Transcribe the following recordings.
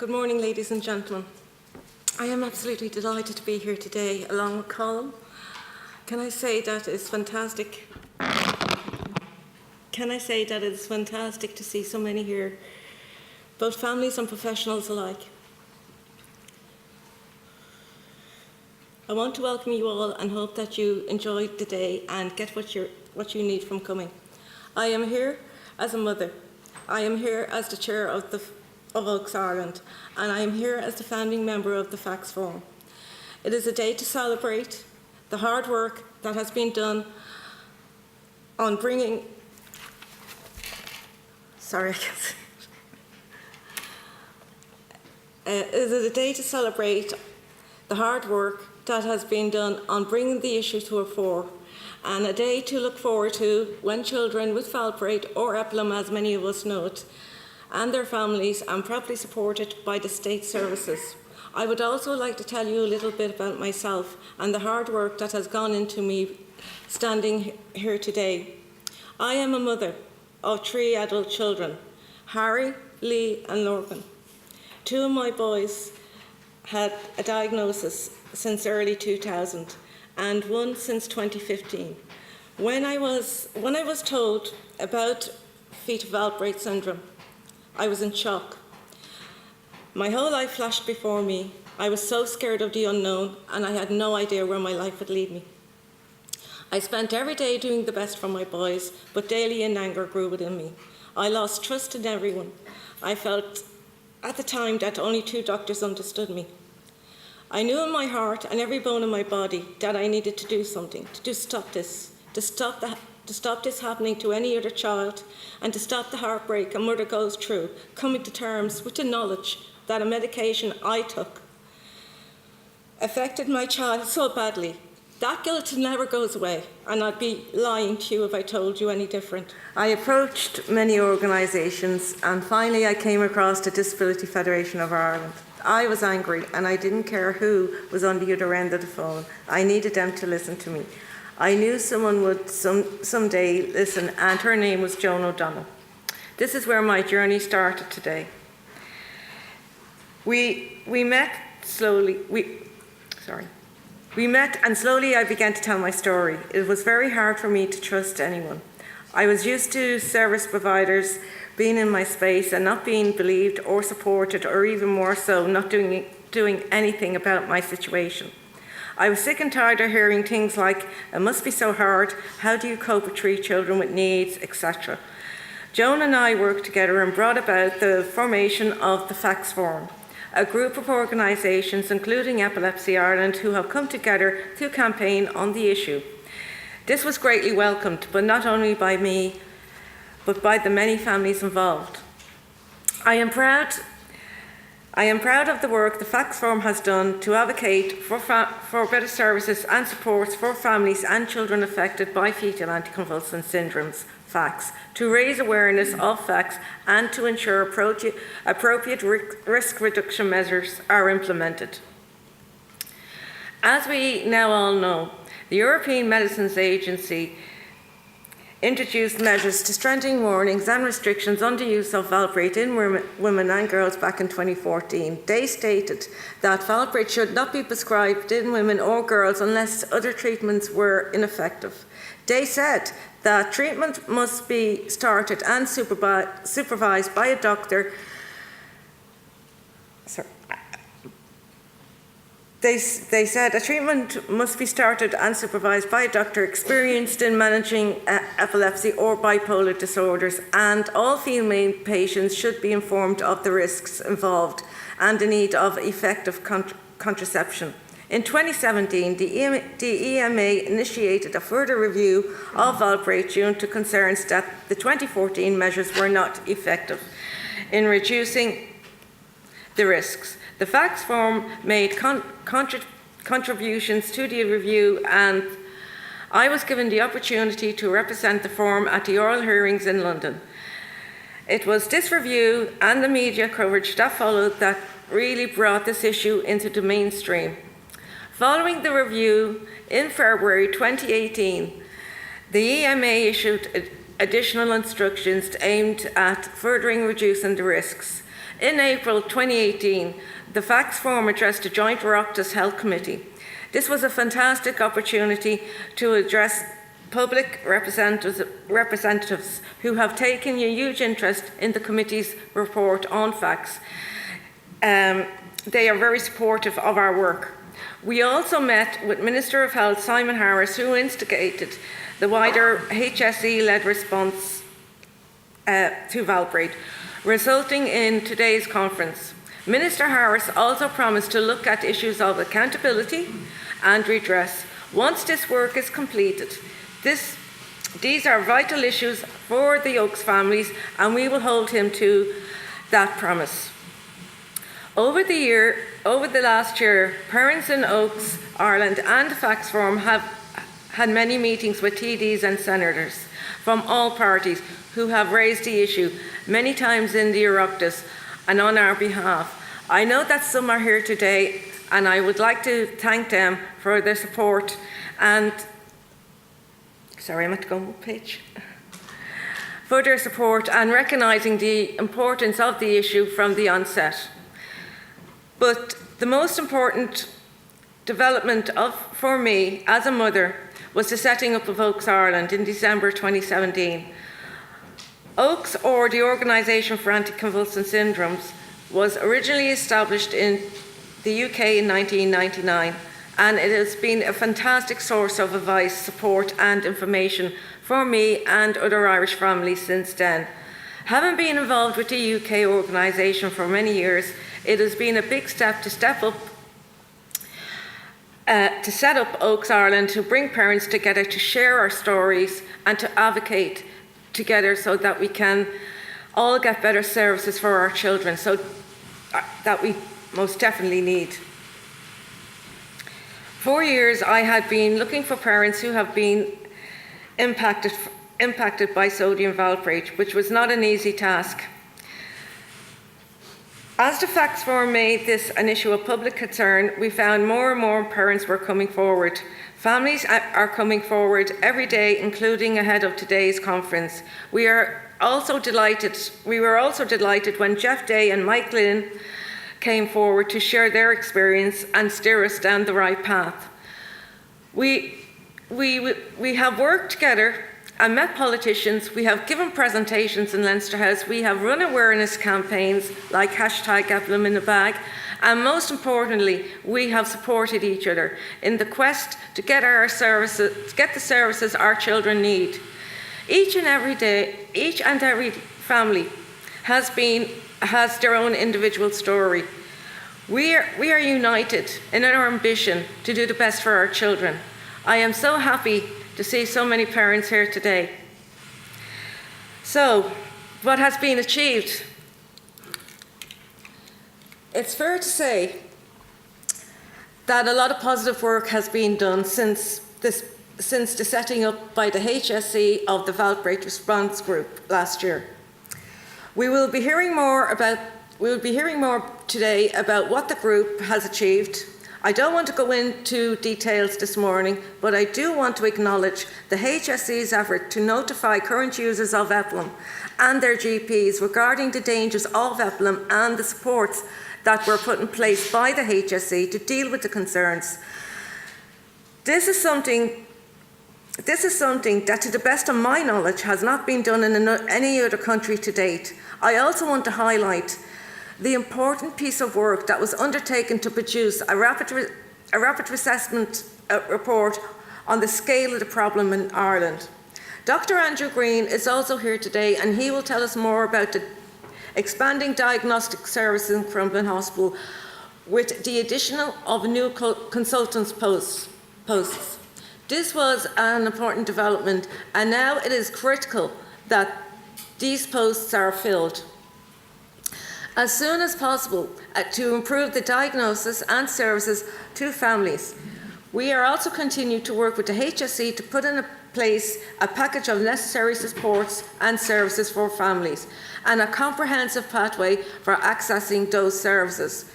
Good morning, ladies and gentlemen. I am absolutely delighted to be here today along with Colin. Can I say that it's fantastic? Can I say that it's fantastic to see so many here, both families and professionals alike. I want to welcome you all and hope that you enjoyed the day and get what you need from coming. I am here as a mother. I am here as the chair of OACS Ireland, and I am here as the founding member of the FACS Forum. It is a day to celebrate the hard work that has been done on bringing, It is a day to celebrate the hard work that has been done on bringing the issue to a fore, and a day to look forward to when children with Valproate or Epilim, as many of us know it, and their families are properly supported by the state services. I would also like to tell you a little bit about myself and the hard work that has gone into me standing here today. I am a mother of 3 adult children, Harry, Lee and Lorcan. 2 of my boys had a diagnosis since early 2000 and 1 since 2015. When I was told about fetal Valproate syndrome, I was in shock. My whole life flashed before me. I was so scared of the unknown, and I had no idea where my life would lead me. I spent every day doing the best for my boys, but daily an anger grew within me. I lost trust in everyone. I felt at the time that only 2 doctors understood me. I knew in my heart and every bone in my body that I needed to do something, to stop this, to stop this happening to any other child, and to stop the heartbreak a mother goes through, coming to terms with the knowledge that a medication I took affected my child so badly. That guilt never goes away, and I'd be lying to you if I told you any different. I approached many organisations, and finally I came across the Disability Federation of Ireland. I was angry, and I didn't care who was on the other end of the phone. I needed them to listen to me. I knew someone would someday listen, and her name was Joan O'Donnell. This is where my journey started today. We met and slowly I began to tell my story. It was very hard for me to trust anyone. I was used to service providers being in my space and not being believed or supported, or even more so, not doing anything about my situation. I was sick and tired of hearing things like, it must be so hard, how do you cope with 3 children with needs, etc. Joan and I worked together and brought about the formation of the FACS Forum, a group of organisations, including Epilepsy Ireland, who have come together to campaign on the issue. This was greatly welcomed, but not only by me, but by the many families involved. I am proud of the work the FACS Forum has done to advocate for better services and supports for families and children affected by fetal anticonvulsant syndromes, FACS, to raise awareness of FACS and to ensure appropriate risk reduction measures are implemented. As we now all know, the European Medicines Agency introduced measures to strengthen warnings and restrictions on the use of Valproate in women and girls back in 2014. They stated that Valproate should not be prescribed in women or girls unless other treatments were ineffective. They said that treatment must be started and supervised by a doctor. They said a treatment must be started and supervised by a doctor experienced in managing epilepsy or bipolar disorders, and all female patients should be informed of the risks involved and the need of effective contraception. In 2017, the EMA initiated a further review of Valproate due to concerns that the 2014 measures were not effective in reducing the risks. The FACS Forum made contributions to the review, and I was given the opportunity to represent the Forum at the oral hearings in London. It was this review and the media coverage that followed that really brought this issue into the mainstream. Following the review, in February 2018, the EMA issued additional instructions aimed at furthering reducing the risks. In April 2018, the Facts Forum addressed a joint Oireachtas Health Committee. This was a fantastic opportunity to address public representatives who have taken a huge interest in the committee's report on facts. They are very supportive of our work. We also met with Minister of Health Simon Harris, who instigated the wider HSE-led response to Valproate, resulting in today's conference. Minister Harris also promised to look at issues of accountability and redress. Once this work is completed, these are vital issues for the Oaks families, and we will hold him to that promise. Over the last year, parents in Oaks, Ireland and the Facts Forum have had many meetings with TDs and senators from all parties who have raised the issue many times in the Oireachtas and on our behalf. I know that some are here today, and I would like to thank them for their support and for their support and recognising the importance of the issue from the onset. But the most important development for me as a mother was the setting up of Oaks Ireland in December 2017. Oaks, or the Organisation for Anticonvulsant Syndromes, was originally established in the UK in 1999, and it has been a fantastic source of advice, support and information for me and other Irish families since then. Having been involved with the UK organisation for many years, it has been a big step to set up Oaks Ireland, to bring parents together, to share our stories and to advocate together so that we can all get better services for our children, so that we most definitely need. For years, I had been looking for parents who have been impacted by sodium valproate, which was not an easy task. As the Facts Forum made this an issue of public concern, we found more and more parents were coming forward. Families are coming forward every day, including ahead of today's conference. We were also delighted when Jeff Day and Mike Lynn came forward to share their experience and steer us down the right path. We have worked together and met politicians. We have given presentations in Leinster House. We have run awareness campaigns like #Epilim in the bag. And most importantly, we have supported each other in the quest to get the services our children need. Each and every family has their own individual story. We are united in our ambition to do the best for our children. I am so happy to see so many parents here today. So, what has been achieved? It's fair to say that a lot of positive work has been done since the setting up by the HSE of the Valproate Response Group last year. We will be hearing more today about what the group has achieved. I don't want to go into details this morning, but I do want to acknowledge the HSE's effort to notify current users of Epilim and their GPs regarding the dangers of Epilim and the supports that were put in place by the HSE to deal with the concerns. This is something that, to the best of my knowledge, has not been done in any other country to date. I also want to highlight the important piece of work that was undertaken to produce a rapid assessment report on the scale of the problem in Ireland. Dr. Andrew Green is also here today, and he will tell us more about the expanding diagnostic services in Crumlin Hospital with the addition of new consultants posts. This was an important development, and now it is critical that these posts are filled as soon as possible to improve the diagnosis and services to families. We are also continuing to work with the HSE to put in place a package of necessary supports and services for families and a comprehensive pathway for accessing those services.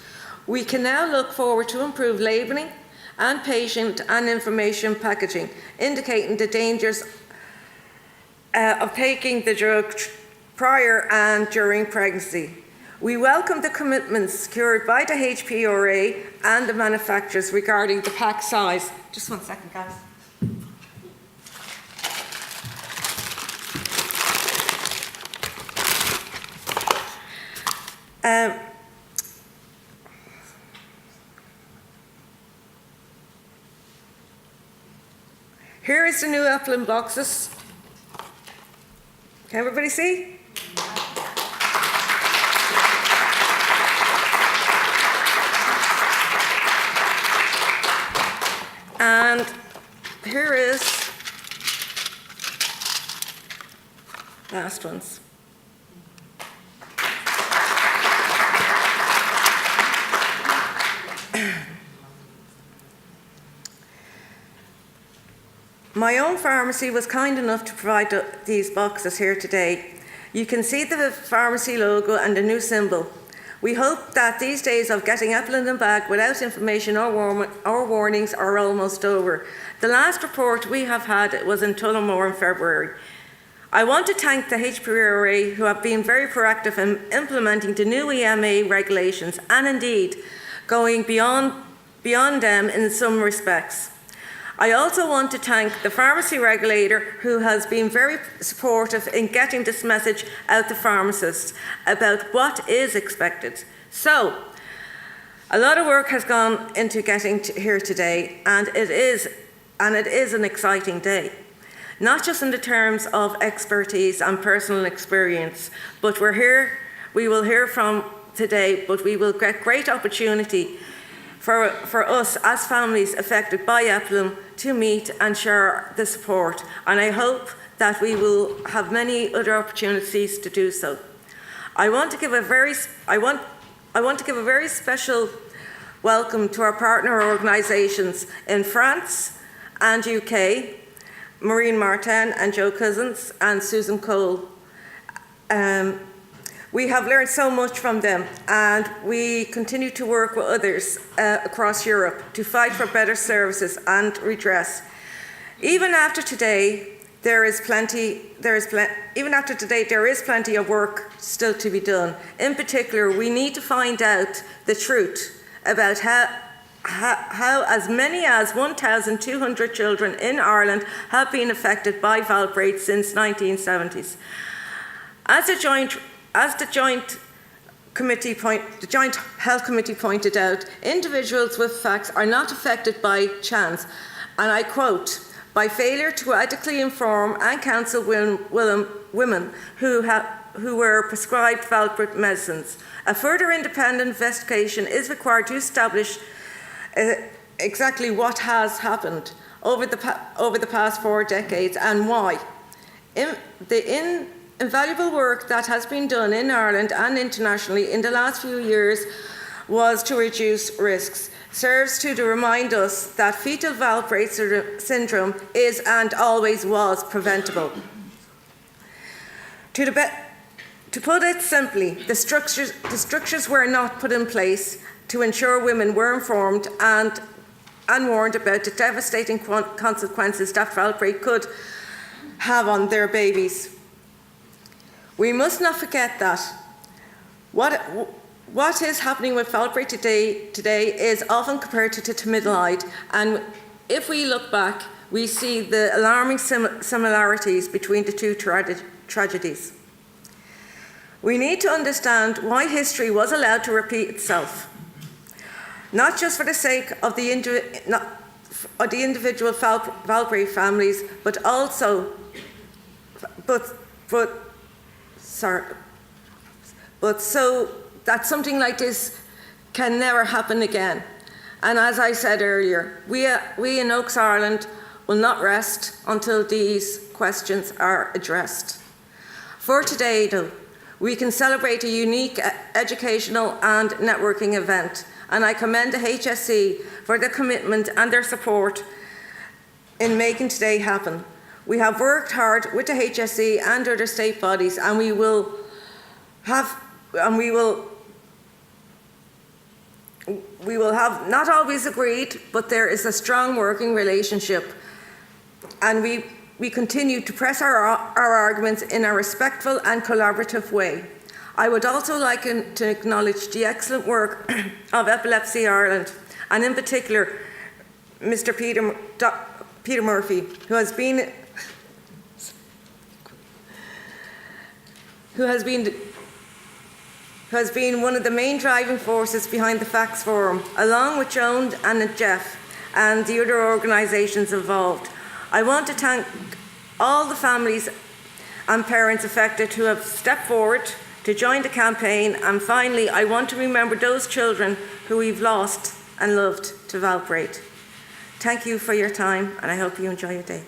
We can now look forward to improved labelling and patient and information packaging, indicating the dangers of taking the drug prior and during pregnancy. We welcome the commitments secured by the HPRA and the manufacturers regarding the pack size. Just one second, guys. Here is the new Epilim boxes. Can everybody see? And here is last ones. My own pharmacy was kind enough to provide these boxes here today. You can see the pharmacy logo and the new symbol. We hope that these days of getting Epilim in the bag without information or warnings are almost over. The last report we have had was in Tullamore in February. I want to thank the HPRA who have been very proactive in implementing the new EMA regulations and indeed going beyond them in some respects. I also want to thank the pharmacy regulator who has been very supportive in getting this message out to pharmacists about what is expected. So, a lot of work has gone into getting here today, and it is an exciting day. Not just in the terms of expertise and personal experience, but we will hear from today, but we will get great opportunity for us as families affected by Epilim to meet and share the support, and I hope that we will have many other opportunities to do so. I want to give a very special welcome to our partner organisations in France and UK, Maureen Martin and Joe Cousins and Susan Cole. We have learned so much from them, and we continue to work with others across Europe to fight for better services and redress. Even after today, there is plenty of work still to be done. In particular, we need to find out the truth about how as many as 1,200 children in Ireland have been affected by Valproate since 1970s. As the Joint Health Committee pointed out, individuals with FACS are not affected by chance, and I quote, by failure to adequately inform and counsel women who were prescribed Valproate medicines. A further independent investigation is required to establish exactly what has happened over the past 4 decades and why. The invaluable work that has been done in Ireland and internationally in the last few years was to reduce risks, serves to remind us that fetal Valproate syndrome is and always was preventable. To put it simply, the structures were not put in place to ensure women were informed and warned about the devastating consequences that Valproate could have on their babies. We must not forget that what is happening with Valproate today is often compared to thalidomide, and if we look back, we see the alarming similarities between the two tragedies. We need to understand why history was allowed to repeat itself, not just for the sake of the individual Valproate families, but also, but so that something like this can never happen again. And as I said earlier, we in OACS Ireland will not rest until these questions are addressed. For today, though, we can celebrate a unique educational and networking event, and I commend the HSE for their commitment and their support in making today happen. We have worked hard with the HSE and other state bodies, and we will have not always agreed, but there is a strong working relationship, and we continue to press our arguments in a respectful and collaborative way. I would also like to acknowledge the excellent work of Epilepsy Ireland, and in particular, Mr. Peter Murphy, who has been one of the main driving forces behind the Facts Forum, along with Joan and Jeff and the other organisations involved. I want to thank all the families and parents affected who have stepped forward to join the campaign, and finally I want to remember those children who we've lost and loved to Valproate. Thank you for your time, and I hope you enjoy your day.